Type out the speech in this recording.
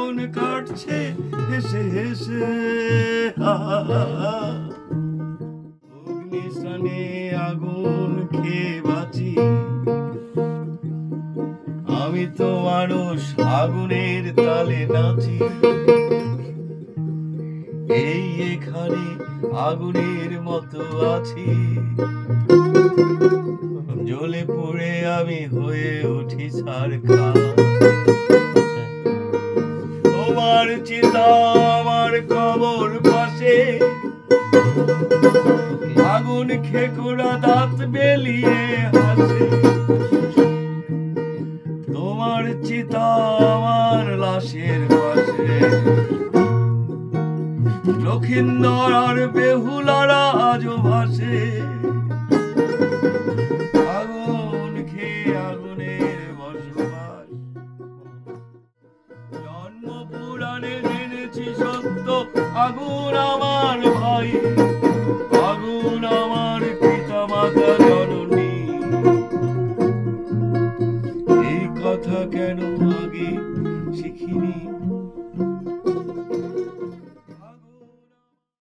জীবন কাটছে হেসে হেসে। অগ্নিস্থানে আগুন খেয়ে বাঁচি, আমি তো মানুষ আগুনের তালে নাচি। এই এখানে আগুনের মতো আছি, জ্বলে পুড়ে আমি হয়ে উঠি ছারখার। তোমার চিতা আমার কবর পাশে, আগুন খেকোড়া দাঁত বেলিয়ে হাসে। তোমার চিতা আমার লাশের পাশে, লক্ষিন্দর আর বেহুলারা আজও ভাসে। আগুন খেয়ে আগুনের বসবাস, জন্ম পুরাণে জেনেছি সত্য, আগুন আমার ভাই, আগুন আমার পিতা মাতা জননী। এই কথা কেন আগে শিখিনি